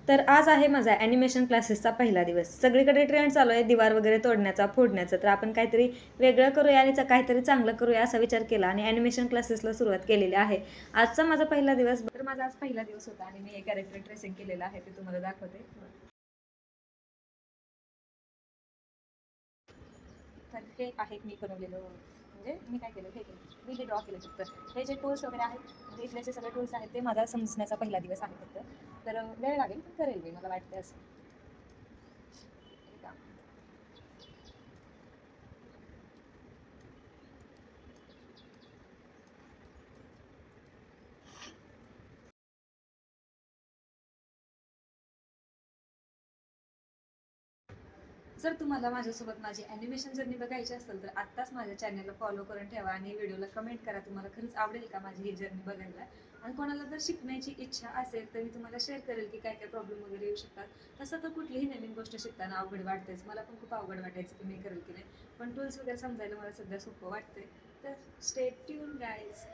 तर आज आहे माझा ॲनिमेशन क्लासेसचा पहिला दिवस. सगळीकडे ट्रेंड चालू आहे दिवार वगैरे तोडण्याचा, फोडण्याचा. तर आपण काहीतरी वेगळं करूया आणि काहीतरी चांगलं करूया असा विचार केला आणि ॲनिमेशन क्लासेसला सुरुवात केलेली आहे. आजचा माझा पहिला दिवस, तर माझा आज पहिला दिवस होता आणि मी एक कॅरेक्टर ट्रेसिंग केलेलं आहे ते तुम्हाला दाखवते. तर हे आहे मी बनवलेलं, म्हणजे मी काय केलं, हे केलं, मी हे ड्रॉ केलं फक्त. हे जे टूल्स वगैरे आहेत, म्हणजे इथले जे सगळे टूल्स आहेत ते माझा समजण्याचा पहिला दिवस आहे फक्त. तर वेळ लागेल पण करेल मी, मला वाटते असं. हे काम. जर तुम्हाला माझ्यासोबत माझी ॲनिमेशन जर्नी बघायची असेल तर आत्ताच माझ्या चॅनलला फॉलो करून ठेवा आणि व्हिडिओला कमेंट करा, तुम्हाला खरंच आवडेल का माझी ही जर्नी बघायला. आणि कोणाला जर शिकण्याची इच्छा असेल तर मी तुम्हाला शेअर करेल की काय काय प्रॉब्लेम वगैरे येऊ शकतात. तसं तर कुठलीही नवीन गोष्ट शिकताना अवघड वाटतेच, मला पण खूप अवघड वाटायचं की मी करेल की नाही, पण टूल्स वगैरे समजायला मला सध्या सोपं वाटतंय. तर स्टे ट्यून गाईज.